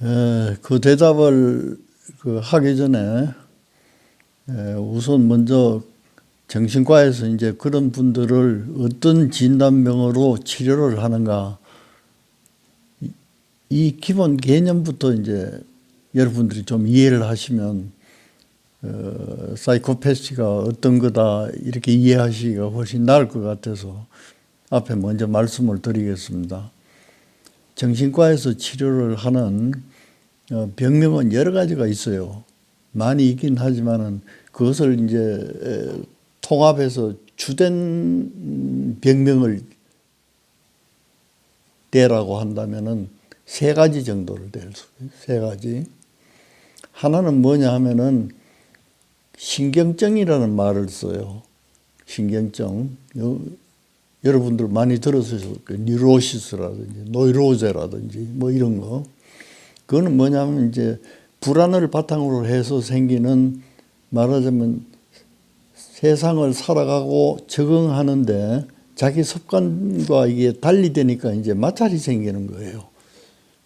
그 대답을 하기 전에 우선 먼저 정신과에서 이제 그런 분들을 어떤 진단병으로 치료를 하는가, 이 기본 개념부터 이제 여러분들이 좀 이해를 하시면 사이코패스가 어떤 거다 이렇게 이해하시기가 훨씬 나을 것 같아서 앞에 먼저 말씀을 드리겠습니다. 정신과에서 치료를 하는 병명은 여러 가지가 있어요. 많이 있긴 하지만은 그것을 이제 통합해서 주된 병명을 대라고 한다면은 세 가지 정도를 댈 수 있어요. 세 가지. 하나는 뭐냐 하면은 신경증이라는 말을 써요. 신경증. 여러분들 많이 들었을 거예요. 뉴로시스라든지 노이로제라든지 뭐 이런 거. 그거는 뭐냐면 이제 불안을 바탕으로 해서 생기는, 말하자면 세상을 살아가고 적응하는데 자기 습관과 이게 달리 되니까 이제 마찰이 생기는 거예요.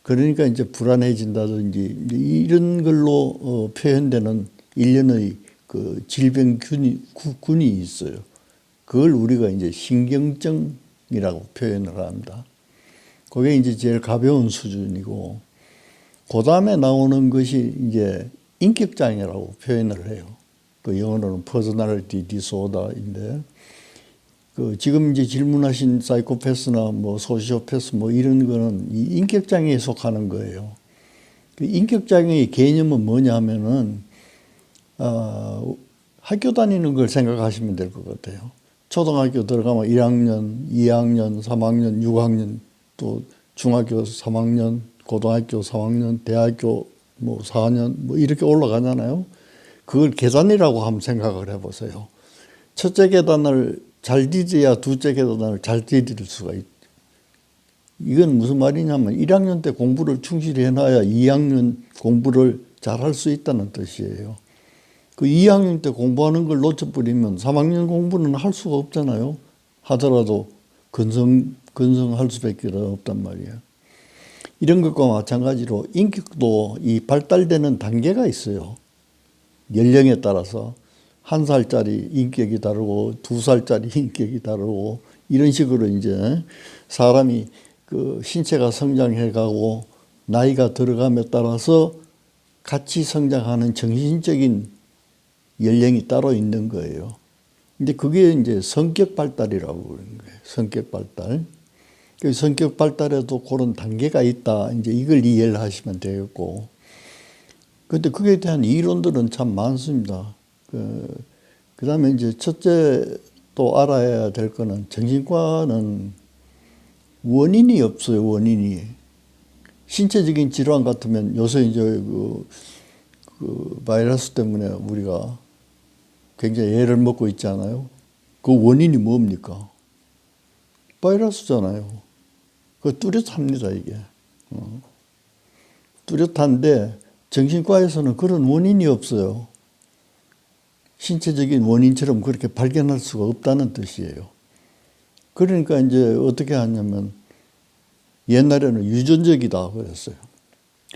그러니까 이제 불안해진다든지 이런 걸로 표현되는 일련의 그 질병군이 있어요. 그걸 우리가 이제 신경증이라고 표현을 합니다. 그게 이제 제일 가벼운 수준이고, 그 다음에 나오는 것이 이제 인격장애라고 표현을 해요. 그 영어로는 퍼스널리티 디소더인데, 지금 이제 질문하신 사이코패스나 뭐 소시오패스 뭐 이런 거는 이 인격장애에 속하는 거예요. 그 인격장애의 개념은 뭐냐 하면은, 학교 다니는 걸 생각하시면 될 것 같아요. 초등학교 들어가면 1학년, 2학년, 3학년, 6학년, 또 중학교 3학년, 고등학교 3학년, 대학교 뭐 4학년 뭐 이렇게 올라가잖아요. 그걸 계단이라고 한번 생각을 해보세요. 첫째 계단을 잘 디뎌야 둘째 계단을 잘 디딜 수가 있죠. 이건 무슨 말이냐면 1학년 때 공부를 충실히 해놔야 2학년 공부를 잘 할 수 있다는 뜻이에요. 그 2학년 때 공부하는 걸 놓쳐버리면 3학년 공부는 할 수가 없잖아요. 하더라도 건성할 수밖에 없단 말이에요. 이런 것과 마찬가지로 인격도 이 발달되는 단계가 있어요. 연령에 따라서 1살짜리 인격이 다르고 2살짜리 인격이 다르고 이런 식으로 이제 사람이 그 신체가 성장해가고 나이가 들어감에 따라서 같이 성장하는 정신적인 연령이 따로 있는 거예요. 근데 그게 이제 성격 발달이라고 그러는 거예요. 성격 발달. 성격 발달에도 그런 단계가 있다. 이제 이걸 이해를 하시면 되겠고. 근데 그에 대한 이론들은 참 많습니다. 그 다음에 이제 첫째 또 알아야 될 거는 정신과는 원인이 없어요. 원인이. 신체적인 질환 같으면 요새 이제 그 바이러스 때문에 우리가 굉장히 애를 먹고 있잖아요. 그 원인이 뭡니까? 바이러스잖아요. 그 뚜렷합니다, 이게. 뚜렷한데 정신과에서는 그런 원인이 없어요. 신체적인 원인처럼 그렇게 발견할 수가 없다는 뜻이에요. 그러니까 이제 어떻게 하냐면 옛날에는 유전적이다 그랬어요.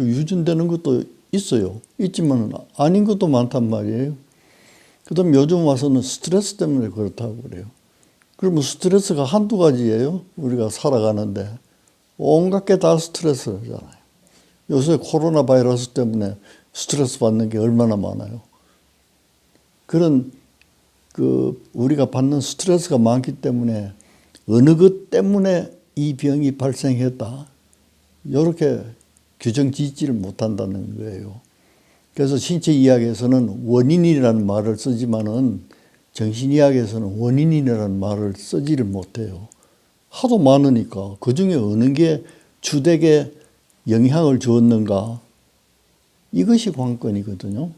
유전되는 것도 있어요. 있지만 아닌 것도 많단 말이에요. 그다음 요즘 와서는 스트레스 때문에 그렇다고 그래요. 그러면 스트레스가 한두 가지예요. 우리가 살아가는데 온갖 게 다 스트레스잖아요. 요새 코로나 바이러스 때문에 스트레스 받는 게 얼마나 많아요. 그런 우리가 받는 스트레스가 많기 때문에 어느 것 때문에 이 병이 발생했다, 이렇게 규정 짓지를 못한다는 거예요. 그래서 신체의학에서는 원인이라는 말을 쓰지만은 정신의학에서는 원인이라는 말을 쓰지를 못해요. 하도 많으니까 그 중에 어느 게 주되게 영향을 주었는가, 이것이 관건이거든요.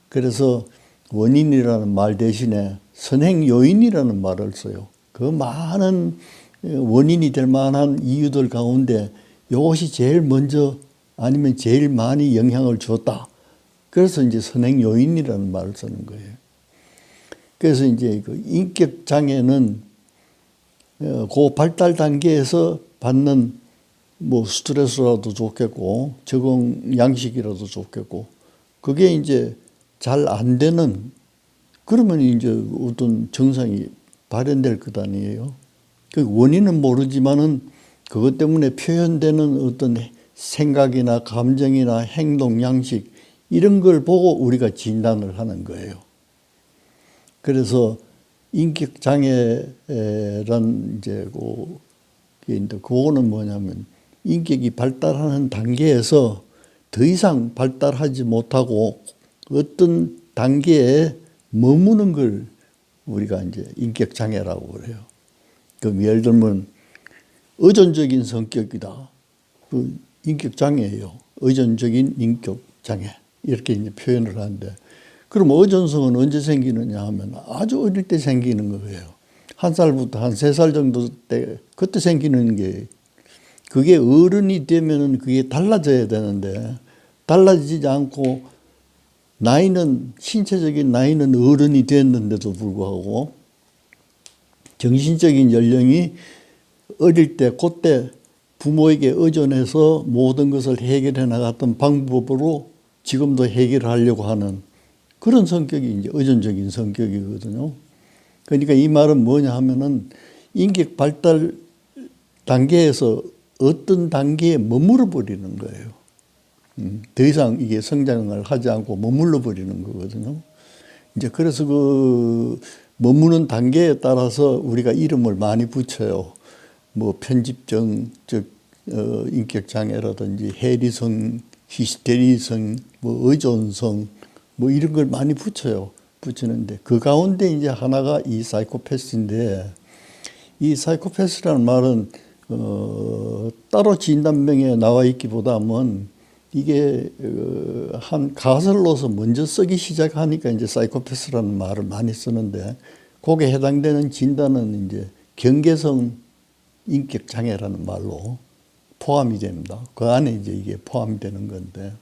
그래서 원인이라는 말 대신에 선행 요인이라는 말을 써요. 그 많은 원인이 될 만한 이유들 가운데 이것이 제일 먼저 아니면 제일 많이 영향을 주었다. 그래서 이제 선행 요인이라는 말을 쓰는 거예요. 그래서 이제 그 인격 장애는 그 발달 단계에서 받는 뭐 스트레스라도 좋겠고 적응 양식이라도 좋겠고 그게 이제 잘 안 되는 그러면 이제 어떤 증상이 발현될 것 아니에요. 그 원인은 모르지만은 그것 때문에 표현되는 어떤 생각이나 감정이나 행동 양식 이런 걸 보고 우리가 진단을 하는 거예요. 그래서 인격 장애란 이제 그거는 뭐냐면 인격이 발달하는 단계에서 더 이상 발달하지 못하고 어떤 단계에 머무는 걸 우리가 이제 인격 장애라고 그래요. 그럼 예를 들면 의존적인 성격이다. 그 인격 장애예요. 의존적인 인격 장애 이렇게 이제 표현을 하는데, 그럼 의존성은 언제 생기느냐 하면 아주 어릴 때 생기는 거예요. 1살부터 한 3살 정도 때 그때 생기는 게, 그게 어른이 되면은 그게 달라져야 되는데 달라지지 않고 나이는 신체적인 나이는 어른이 됐는데도 불구하고 정신적인 연령이 어릴 때 그때 부모에게 의존해서 모든 것을 해결해 나갔던 방법으로 지금도 해결하려고 하는 그런 성격이 이제 의존적인 성격이거든요. 그러니까 이 말은 뭐냐 하면은 인격 발달 단계에서 어떤 단계에 머물러 버리는 거예요. 더 이상 이게 성장을 하지 않고 머물러 버리는 거거든요. 이제 그래서 그 머무는 단계에 따라서 우리가 이름을 많이 붙여요. 뭐 편집증, 즉 인격 장애라든지 해리성, 히스테리성, 뭐 의존성, 뭐 이런 걸 많이 붙이는데 그 가운데 이제 하나가 이 사이코패스인데, 이 사이코패스라는 말은 따로 진단명에 나와 있기보다는 이게 한 가설로서 먼저 쓰기 시작하니까 이제 사이코패스라는 말을 많이 쓰는데, 거기에 해당되는 진단은 이제 경계성 인격 장애라는 말로 포함이 됩니다. 그 안에 이제 이게 포함이 되는 건데,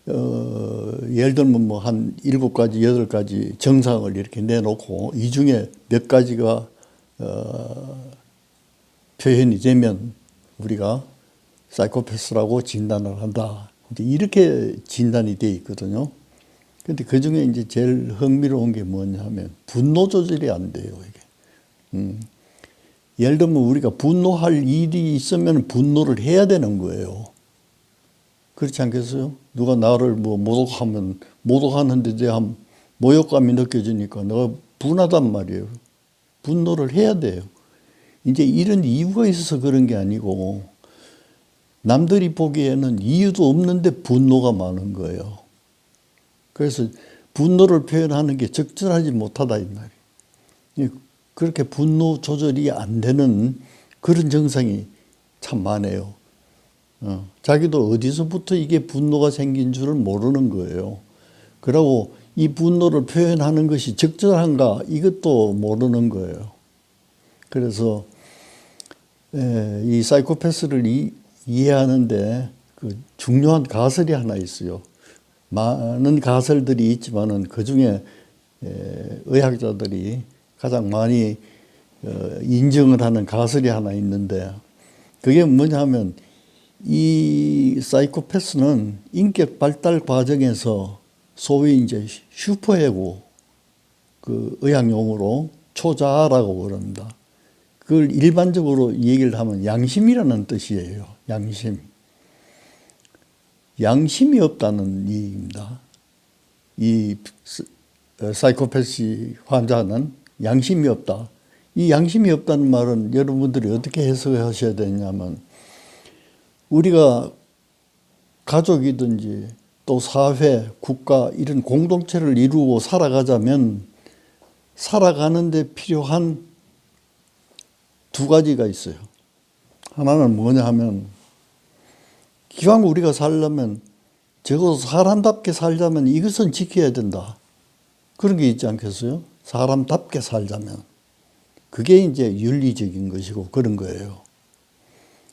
예를 들면 뭐 한 7가지, 8가지 증상을 이렇게 내놓고 이 중에 몇 가지가 표현이 되면 우리가 사이코패스라고 진단을 한다. 이제 이렇게 진단이 돼 있거든요. 근데 그 중에 이제 제일 흥미로운 게 뭐냐 하면 분노 조절이 안 돼요, 이게. 예를 들면 우리가 분노할 일이 있으면 분노를 해야 되는 거예요. 그렇지 않겠어요? 누가 나를 뭐 모독하는 데 대한 모욕감이 느껴지니까 내가 분하단 말이에요. 분노를 해야 돼요. 이제 이런 이유가 있어서 그런 게 아니고 남들이 보기에는 이유도 없는데 분노가 많은 거예요. 그래서 분노를 표현하는 게 적절하지 못하다 이 말이에요. 그렇게 분노 조절이 안 되는 그런 증상이 참 많아요. 자기도 어디서부터 이게 분노가 생긴 줄을 모르는 거예요. 그리고 이 분노를 표현하는 것이 적절한가 이것도 모르는 거예요. 그래서 이 사이코패스를 이해하는데 그 중요한 가설이 하나 있어요. 많은 가설들이 있지만은 그 중에 의학자들이 가장 많이 인정을 하는 가설이 하나 있는데, 그게 뭐냐면 이 사이코패스는 인격 발달 과정에서 소위 이제 슈퍼에고, 그 의학 용어로 초자아라고 그럽니다. 그걸 일반적으로 얘기를 하면 양심이라는 뜻이에요. 양심. 양심이 없다는 얘기입니다. 이 사이코패스 환자는 양심이 없다. 이 양심이 없다는 말은 여러분들이 어떻게 해석하셔야 되냐면, 우리가 가족이든지 또 사회, 국가 이런 공동체를 이루고 살아가자면 살아가는데 필요한 2가지가 있어요. 하나는 뭐냐 하면, 기왕 우리가 살려면 적어도 사람답게 살자면 이것은 지켜야 된다. 그런 게 있지 않겠어요? 사람답게 살자면. 그게 이제 윤리적인 것이고 그런 거예요.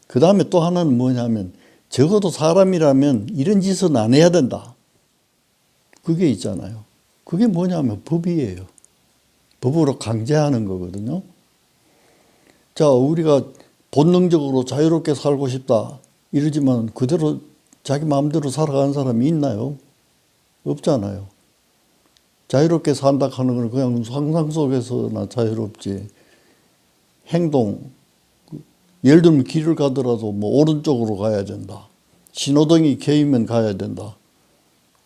그 다음에 또 하나는 뭐냐면, 적어도 사람이라면 이런 짓은 안 해야 된다. 그게 있잖아요. 그게 뭐냐면 법이에요. 법으로 강제하는 거거든요. 자, 우리가 본능적으로 자유롭게 살고 싶다 이러지만 그대로 자기 마음대로 살아가는 사람이 있나요? 없잖아요. 자유롭게 산다 하는 건 그냥 상상 속에서나 자유롭지. 행동, 예를 들면 길을 가더라도 뭐 오른쪽으로 가야 된다. 신호등이 켜이면 가야 된다.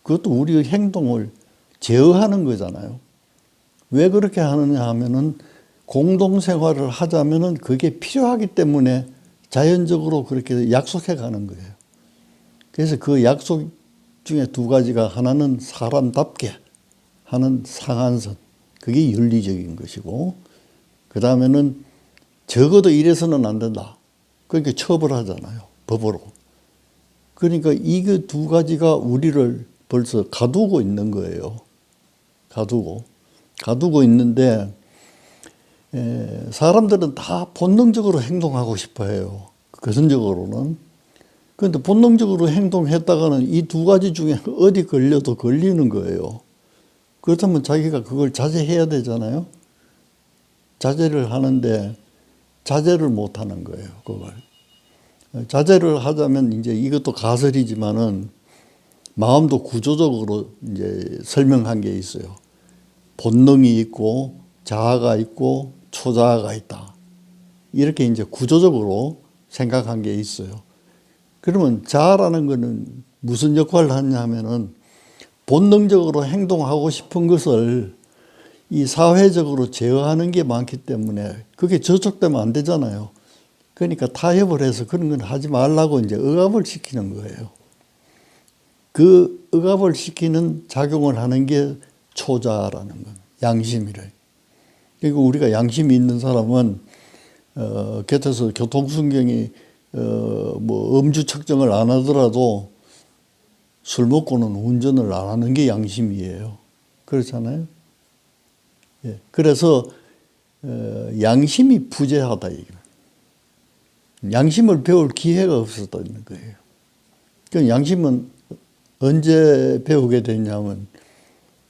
그것도 우리의 행동을 제어하는 거잖아요. 왜 그렇게 하느냐 하면은 공동생활을 하자면은 그게 필요하기 때문에 자연적으로 그렇게 약속해 가는 거예요. 그래서 그 약속 중에 두 가지가 하나는 사람답게 하는 상한선. 그게 윤리적인 것이고, 그 다음에는 적어도 이래서는 안 된다. 그러니까 처벌하잖아요. 법으로. 그러니까 이게 두 가지가 우리를 벌써 가두고 있는 거예요. 가두고 있는데, 사람들은 다 본능적으로 행동하고 싶어 해요. 근본적으로는. 그런데 본능적으로 행동했다가는 이 두 가지 중에 어디 걸려도 걸리는 거예요. 그렇다면 자기가 그걸 자제해야 되잖아요. 자제를 하는데 자제를 못 하는 거예요, 그걸. 자제를 하자면 이제 이것도 가설이지만은 마음도 구조적으로 이제 설명한 게 있어요. 본능이 있고 자아가 있고 초자아가 있다. 이렇게 이제 구조적으로 생각한 게 있어요. 그러면 자아라는 거는 무슨 역할을 하냐 하면은 본능적으로 행동하고 싶은 것을 이 사회적으로 제어하는 게 많기 때문에 그게 저촉되면 안 되잖아요. 그러니까 타협을 해서 그런 건 하지 말라고 이제 억압을 시키는 거예요. 그 억압을 시키는 작용을 하는 게 초자라는 건 양심이래. 그리고 우리가 양심이 있는 사람은 곁에서 교통순경이 뭐 음주 측정을 안 하더라도 술 먹고는 운전을 안 하는 게 양심이에요. 그렇잖아요. 예. 그래서 양심이 부재하다 이거. 양심을 배울 기회가 없었다는 거예요. 그 양심은 언제 배우게 됐냐면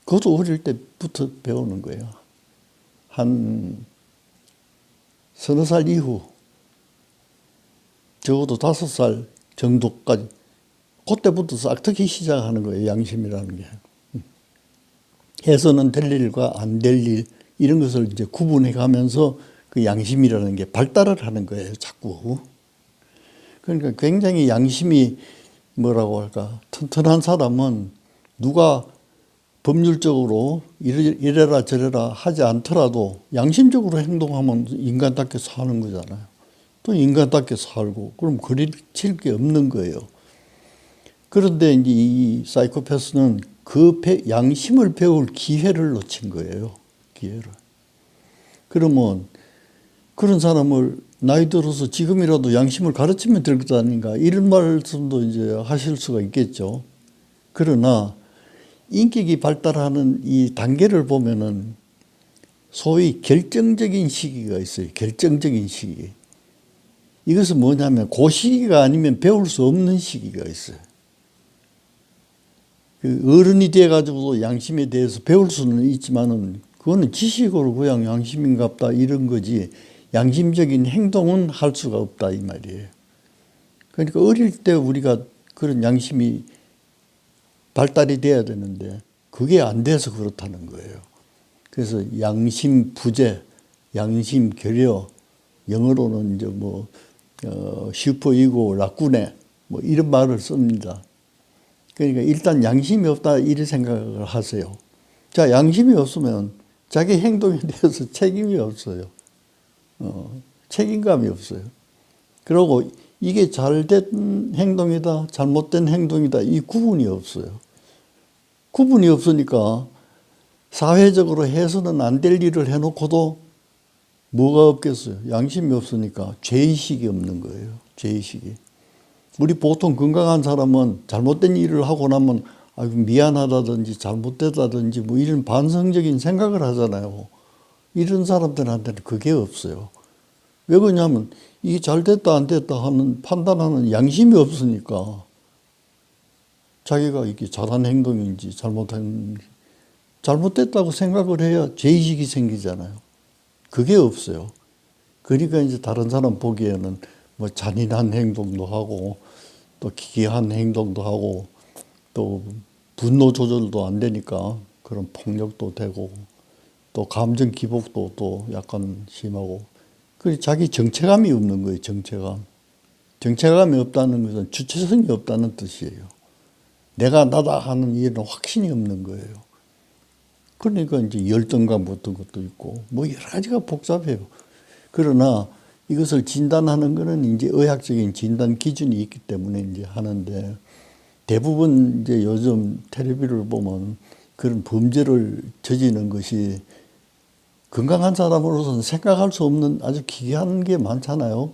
그것도 어릴 때부터 배우는 거예요. 한 서너 살 이후 적어도 5살 정도까지 그때부터 싹트기 시작하는 거예요. 양심이라는 게. 해서는 될 일과 안 될 일 이런 것을 이제 구분해 가면서 그 양심이라는 게 발달을 하는 거예요. 자꾸. 그러니까 굉장히 양심이 뭐라고 할까 튼튼한 사람은 누가 법률적으로 이래라 저래라 하지 않더라도 양심적으로 행동하면 인간답게 사는 거잖아요. 또 인간답게 살고 그럼 그칠 게 없는 거예요. 그런데 이제 이 사이코패스는 그 양심을 배울 기회를 놓친 거예요. 기회를. 그러면 그런 사람을 나이 들어서 지금이라도 양심을 가르치면 될 것 아닌가 이런 말씀도 이제 하실 수가 있겠죠. 그러나 인격이 발달하는 이 단계를 보면은 소위 결정적인 시기가 있어요. 결정적인 시기. 이것은 뭐냐면 그 시기가 아니면 배울 수 없는 시기가 있어요. 어른이 돼가지고 양심에 대해서 배울 수는 있지만은 그거는 지식으로 그냥 양심인갑다 이런 거지 양심적인 행동은 할 수가 없다 이 말이에요. 그러니까 어릴 때 우리가 그런 양심이 발달이 돼야 되는데 그게 안 돼서 그렇다는 거예요. 그래서 양심 부재, 양심 결여, 영어로는 이제 뭐 슈퍼이고 라쿠네 뭐 이런 말을 씁니다. 그러니까 일단 양심이 없다 이런 생각을 하세요. 자, 양심이 없으면 자기 행동에 대해서 책임이 없어요. 책임감이 없어요. 그리고 이게 잘된 행동이다, 잘못된 행동이다 이 구분이 없어요. 구분이 없으니까 사회적으로 해서는 안 될 일을 해놓고도 뭐가 없겠어요. 양심이 없으니까 죄의식이 없는 거예요. 죄의식이. 우리 보통 건강한 사람은 잘못된 일을 하고 나면 아이고 미안하다든지 잘못됐다든지 뭐 이런 반성적인 생각을 하잖아요. 이런 사람들한테는 그게 없어요. 왜 그러냐면 이게 잘됐다 안 됐다 하는 판단하는 양심이 없으니까 자기가 이게 잘한 행동인지 잘못됐다고 생각을 해야 죄의식이 생기잖아요. 그게 없어요. 그러니까 이제 다른 사람 보기에는 뭐 잔인한 행동도 하고 또 기괴한 행동도 하고 또 분노 조절도 안 되니까 그런 폭력도 되고 또 감정 기복도 또 약간 심하고 그 자기 정체감이 없는 거예요. 정체감. 정체감이 없다는 것은 주체성이 없다는 뜻이에요. 내가 나다 하는 이런 확신이 없는 거예요. 그러니까 이제 열등감 같은 것도 있고 뭐 여러 가지가 복잡해요. 그러나 이것을 진단하는 것은 이제 의학적인 진단 기준이 있기 때문에 이제 하는데 대부분 이제 요즘 텔레비를 보면 그런 범죄를 저지르는 것이 건강한 사람으로서는 생각할 수 없는 아주 기괴한 게 많잖아요.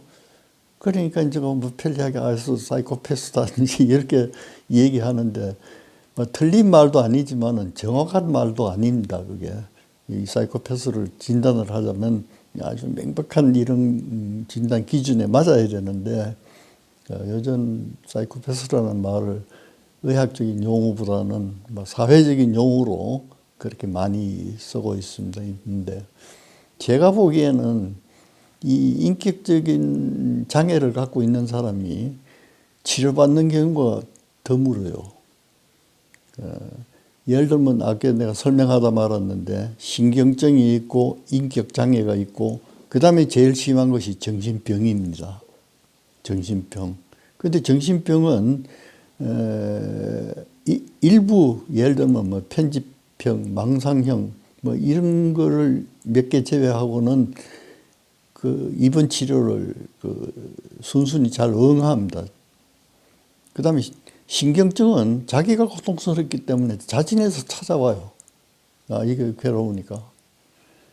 그러니까 이제 뭐 편리하게 아서 사이코패스다든지 이렇게 얘기하는데 뭐 틀린 말도 아니지만은 정확한 말도 아닙니다. 그게 이 사이코패스를 진단을 하자면 아주 명백한 이런 진단 기준에 맞아야 되는데 요즘 사이코패스라는 말을 의학적인 용어보다는 뭐 사회적인 용어로 그렇게 많이 쓰고 있습니다. 있는데 제가 보기에는 이 인격적인 장애를 갖고 있는 사람이 치료받는 경우가 드물어요. 예를 들면 아까 내가 설명하다 말았는데 신경증이 있고 인격장애가 있고 그 다음에 제일 심한 것이 정신병입니다. 정신병. 그런데 정신병은 일부 예를 들면 뭐 편집병, 망상형 뭐 이런 거를 몇 개 제외하고는 그 입원 치료를 그 순순히 잘 응합니다. 그 다음에 신경증은 자기가 고통스럽기 때문에 자진해서 찾아와요. 아, 이게 괴로우니까.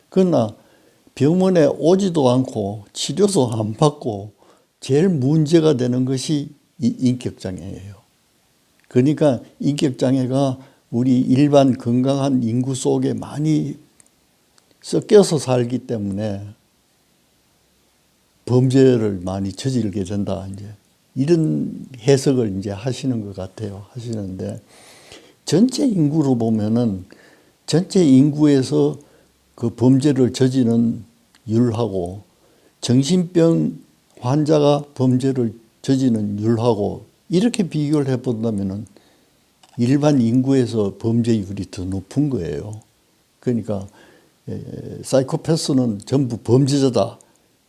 그러나 병원에 오지도 않고 치료도 안 받고 제일 문제가 되는 것이 이 인격장애예요. 그러니까 인격장애가 우리 일반 건강한 인구 속에 많이 섞여서 살기 때문에 범죄를 많이 저지르게 된다. 이제 이런 해석을 이제 하시는 것 같아요. 하시는데 전체 인구로 보면은 전체 인구에서 그 범죄를 저지르는 율하고 정신병 환자가 범죄를 저지르는 율하고 이렇게 비교를 해본다면은 일반 인구에서 범죄율이 더 높은 거예요. 그러니까 사이코패스는 전부 범죄자다.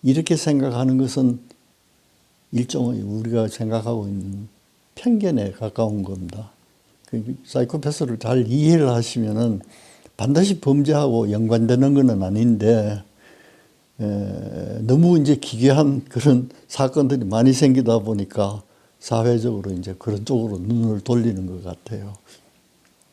이렇게 생각하는 것은 일종의 우리가 생각하고 있는 편견에 가까운 겁니다. 사이코패스를 잘 이해를 하시면은 반드시 범죄하고 연관되는 것은 아닌데 너무 이제 기괴한 그런 사건들이 많이 생기다 보니까 사회적으로 이제 그런 쪽으로 눈을 돌리는 것 같아요.